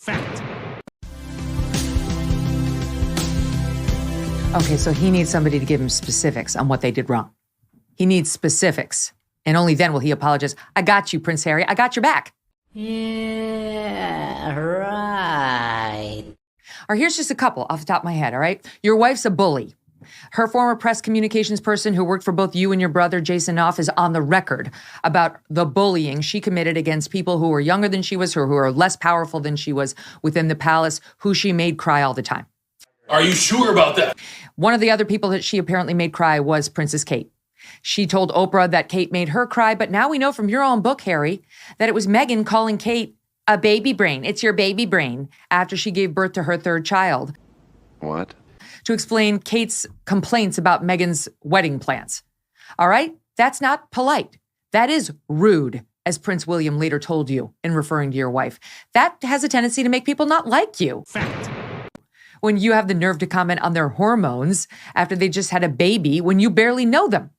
Fact. Okay, so he needs somebody to give him specifics on what they did wrong. He needs specifics. And only then will he apologize. I got you, Prince Harry. I got your back. Yeah, right. Or here's just a couple off the top of my head, all right? Your wife's a bully. Her former press communications person who worked for both you and your brother, Jason Knopf, is on the record about the bullying she committed against people who were younger than she was, or who are less powerful than she was within the palace, who she made cry all the time. Are you sure about that? One of the other people that she apparently made cry was Princess Kate. She told Oprah that Kate made her cry, but now we know from your own book, Harry, that it was Megyn calling Kate a baby brain. It's your baby brain, after she gave birth to her third child. What? To explain Kate's complaints about Meghan's wedding plans. All right? That's not polite. That is rude, as Prince William later told you in referring to your wife. That has a tendency to make people not like you. Fact. When you have the nerve to comment on their hormones after they just had a baby when you barely know them.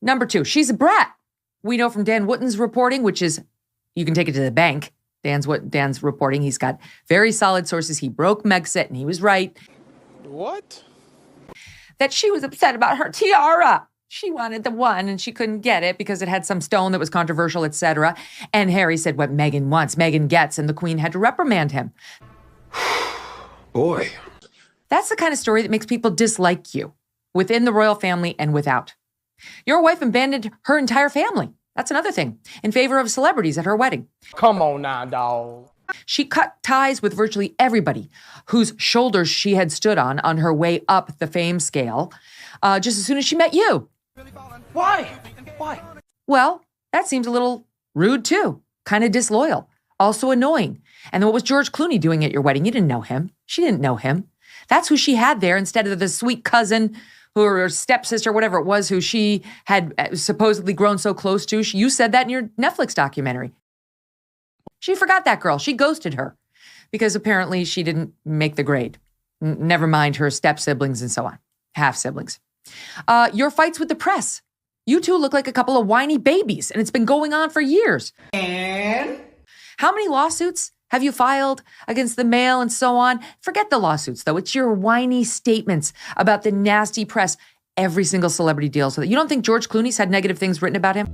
Number 2, she's a brat. We know from Dan Wootton's reporting, which is, you can take it to the bank. Dan's reporting. He's got very solid sources. He broke Megxit and he was right. What? That she was upset about her tiara. She wanted the one and she couldn't get it because it had some stone that was controversial, etc. And Harry said what Megyn wants, Megyn gets, and the Queen had to reprimand him. Boy. That's the kind of story that makes people dislike you, within the royal family and without. Your wife abandoned her entire family. That's another thing, in favor of celebrities at her wedding. Come on now, dawg. She cut ties with virtually everybody whose shoulders she had stood on her way up the fame scale, just as soon as she met you. Why? Why? Well, that seems a little rude too, kind of disloyal, also annoying. And then what was George Clooney doing at your wedding? You didn't know him. She didn't know him. That's who she had there instead of the sweet cousin or her stepsister, whatever it was, who she had supposedly grown so close to. You said that in your Netflix documentary. She forgot that girl. She ghosted her because apparently she didn't make the grade. Never mind her step-siblings and so on. Half-siblings. Your fights with the press. You two look like a couple of whiny babies, and it's been going on for years. And? How many lawsuits have you filed against the Mail and so on? Forget the lawsuits, though. It's your whiny statements about the nasty press. Every single celebrity deals with it. You don't think George Clooney's had negative things written about him?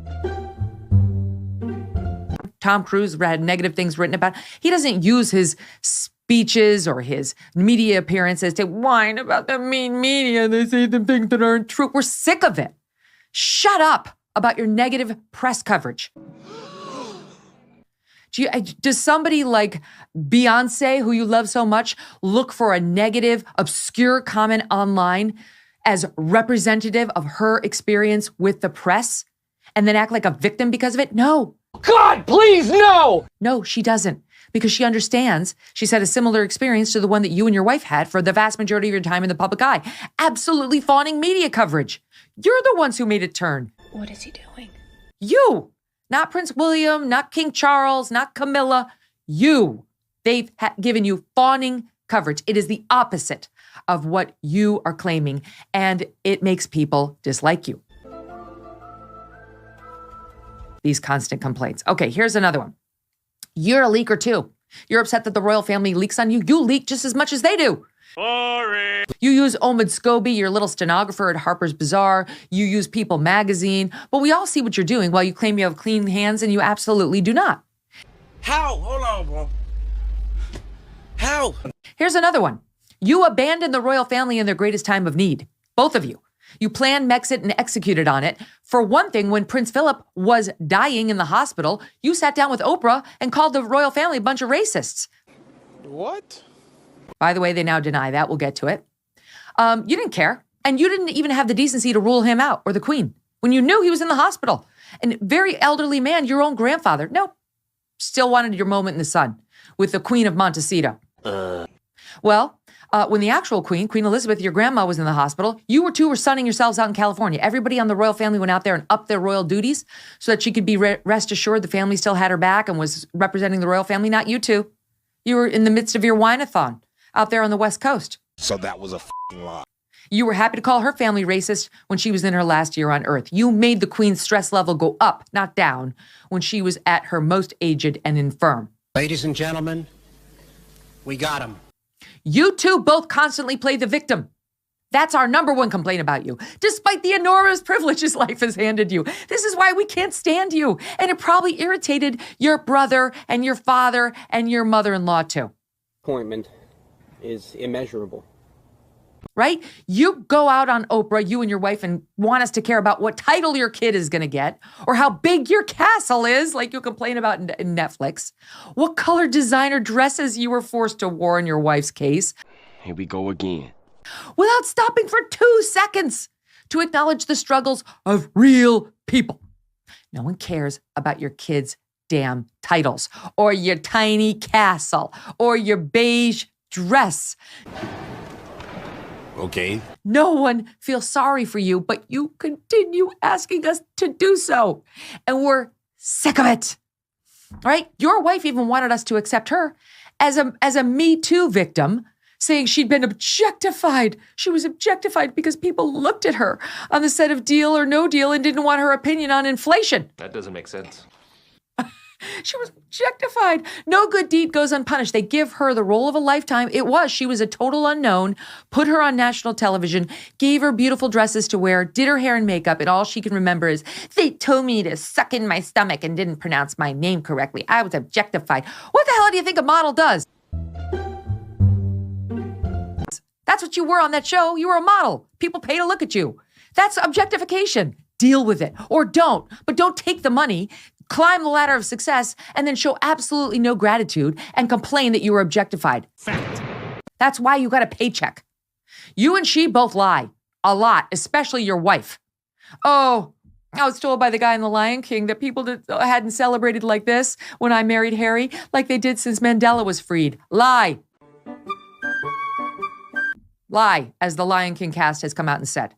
Tom Cruise had negative things written about him. He doesn't use his speeches or his media appearances to whine about the mean media. They say the things that aren't true. We're sick of it. Shut up about your negative press coverage. Does somebody like Beyonce, who you love so much, look for a negative, obscure comment online as representative of her experience with the press and then act like a victim because of it? No. God, please, no! No, she doesn't. Because she understands she's had a similar experience to the one that you and your wife had for the vast majority of your time in the public eye. Absolutely fawning media coverage. You're the ones who made it turn. What is he doing? You. Not Prince William, not King Charles, not Camilla. You. They've given you fawning coverage. It is the opposite of what you are claiming, and it makes people dislike you. These constant complaints. Okay, here's another one. You're a leaker too. You're upset that the royal family leaks on you. You leak just as much as they do. Boring. You use Omid Scobie, your little stenographer at Harper's Bazaar. You use People magazine. But we all see what you're doing while you claim you have clean hands and you absolutely do not. How? Hold on, bro. How? Here's another one. You abandoned the royal family in their greatest time of need. Both of you. You planned Megxit and executed on it. For one thing, when Prince Philip was dying in the hospital, you sat down with Oprah and called the royal family a bunch of racists. What? By the way, they now deny that. We'll get to it. You didn't care. And you didn't even have the decency to rule him out or the Queen when you knew he was in the hospital. And very elderly man, your own grandfather. Nope. Still wanted your moment in the sun with the Queen of Montecito. Well, when the actual Queen Elizabeth, your grandma, was in the hospital, you two were sunning yourselves out in California. Everybody on the royal family went out there and upped their royal duties so that she could be rest assured the family still had her back and was representing the royal family, not you two. You were in the midst of your wine-a-thon out there on the West Coast. So that was a f***ing lie. You were happy to call her family racist when she was in her last year on Earth. You made the Queen's stress level go up, not down, when she was at her most aged and infirm. Ladies and gentlemen, We got him. You two both constantly play the victim. That's our number one complaint about you, despite the enormous privileges life has handed you. This is why we can't stand you. And it probably irritated your brother and your father and your mother-in-law too. Appointment is immeasurable. Right? You go out on Oprah, you and your wife, and want us to care about what title your kid is going to get or how big your castle is, like you complain about in Netflix. What color designer dresses you were forced to wear in your wife's case. Here we go again. Without stopping for 2 seconds to acknowledge the struggles of real people. No one cares about your kids' damn titles or your tiny castle or your beige dress. Okay. No one feels sorry for you, but you continue asking us to do so. And we're sick of it. All right? Your wife even wanted us to accept her as a Me Too victim, saying she'd been objectified. She was objectified because people looked at her on the set of Deal or No Deal and didn't want her opinion on inflation. That doesn't make sense. She was objectified. No good deed goes unpunished. They give her the role of a lifetime. She was a total unknown, put her on national television, gave her beautiful dresses to wear, did her hair and makeup, and all she can remember is, they told me to suck in my stomach and didn't pronounce my name correctly. I was objectified. What the hell do you think a model does? That's what you were on that show. You were a model. People pay to look at you. That's objectification. Deal with it. Or don't. But don't take the money, climb the ladder of success, and then show absolutely no gratitude and complain that you were objectified. Fact. That's why you got a paycheck. You and she both lie. A lot, especially your wife. Oh, I was told by the guy in The Lion King that people hadn't celebrated like this when I married Harry, like they did since Mandela was freed. Lie. Lie, as the Lion King cast has come out and said.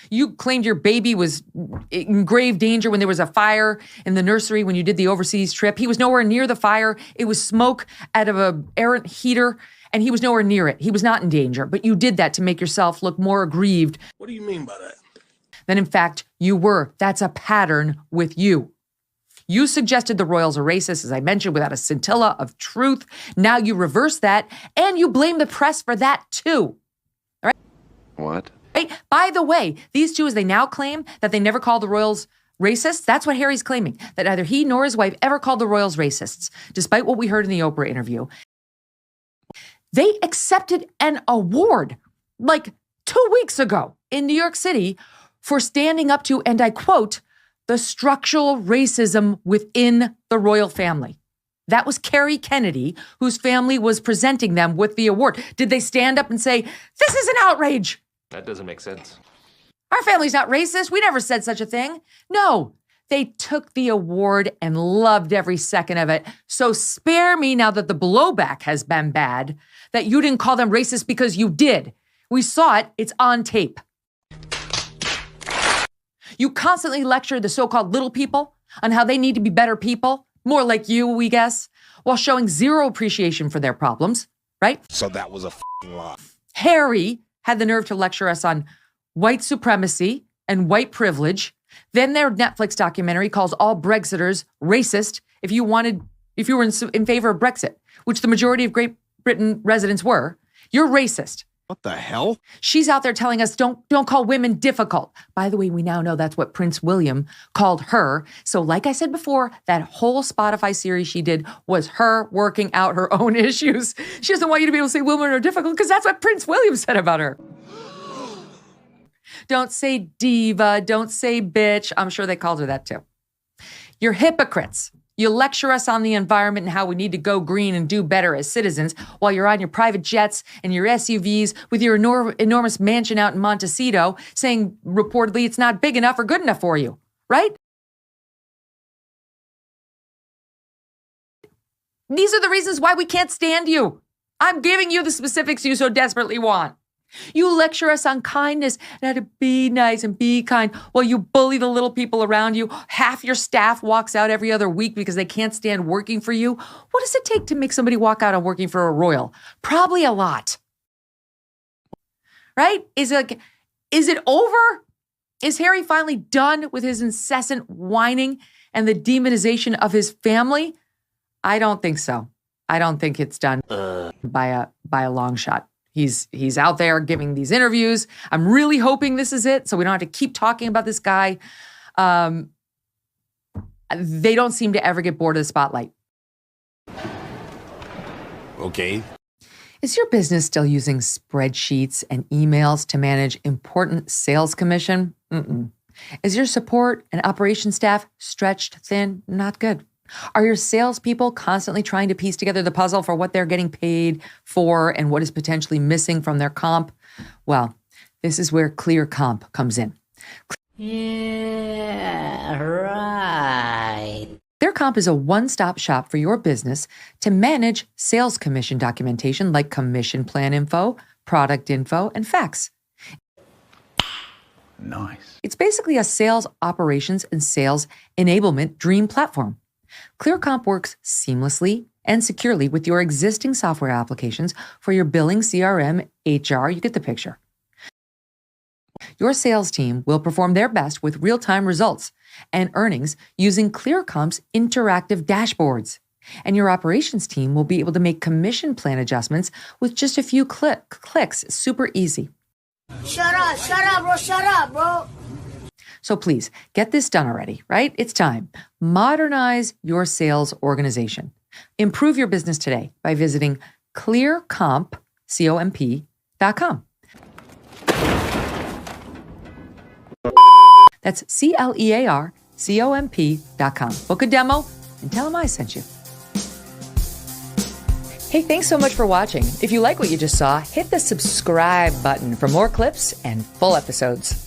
You claimed your baby was in grave danger when there was a fire in the nursery when you did the overseas trip. He was nowhere near the fire. It was smoke out of an errant heater, and he was nowhere near it. He was not in danger, but you did that to make yourself look more aggrieved. What do you mean by that? Than in fact you were. That's a pattern with you. You suggested the royals are racist, as I mentioned, without a scintilla of truth. Now you reverse that, and you blame the press for that too. What? Right? By the way, these two, as they now claim that they never called the royals racists, that's what Harry's claiming, that neither he nor his wife ever called the royals racists, despite what we heard in the Oprah interview. They accepted an award like 2 weeks ago in New York City for standing up to, and I quote, the structural racism within the royal family. That was Kerry Kennedy, whose family was presenting them with the award. Did they stand up and say, this is an outrage? That doesn't make sense. Our family's not racist. We never said such a thing. No, they took the award and loved every second of it. So spare me now that the blowback has been bad, that you didn't call them racist because you did. We saw it. It's on tape. You constantly lecture the so-called little people on how they need to be better people, more like you, we guess, while showing zero appreciation for their problems, right? So that was a lie. Harry had the nerve to lecture us on white supremacy and white privilege. Then their Netflix documentary calls all Brexiters racist if you were in favor of Brexit, which the majority of Great Britain residents were. You're racist. What the hell? She's out there telling us don't call women difficult. By the way, we now know that's what Prince William called her. So like I said before, that whole Spotify series she did was her working out her own issues. She doesn't want you to be able to say women are difficult because that's what Prince William said about her. Don't say diva, don't say bitch. I'm sure they called her that too. You're hypocrites. You lecture us on the environment and how we need to go green and do better as citizens while you're on your private jets and your SUVs with your enormous mansion out in Montecito saying reportedly it's not big enough or good enough for you, right? These are the reasons why we can't stand you. I'm giving you the specifics you so desperately want. You lecture us on kindness and how to be nice and be kind while you bully the little people around you. Half your staff walks out every other week because they can't stand working for you. What does it take to make somebody walk out on working for a royal? Probably a lot. Right? Is it over? Is Harry finally done with his incessant whining and the demonization of his family? I don't think so. I don't think it's done by a long shot. He's out there giving these interviews. I'm really hoping this is it, so we don't have to keep talking about this guy. They don't seem to ever get bored of the spotlight. Okay. Is your business still using spreadsheets and emails to manage important sales commission? Mm-mm. Is your support and operations staff stretched thin? Not good. Are your salespeople constantly trying to piece together the puzzle for what they're getting paid for and what is potentially missing from their comp? Well, this is where Clear Comp comes in. Yeah, right. Clear Comp is a one-stop shop for your business to manage sales commission documentation like commission plan info, product info, and facts. Nice. It's basically a sales operations and sales enablement dream platform. ClearComp works seamlessly and securely with your existing software applications for your billing, CRM, HR, you get the picture. Your sales team will perform their best with real-time results and earnings using ClearComp's interactive dashboards. And your operations team will be able to make commission plan adjustments with just a few clicks. Super easy. Shut up, bro. So please, get this done already, right? It's time. Modernize your sales organization. Improve your business today by visiting clearcomp.com. That's CLEARCOMP.com. Book a demo and tell them I sent you. Hey, thanks so much for watching. If you like what you just saw, hit the subscribe button for more clips and full episodes.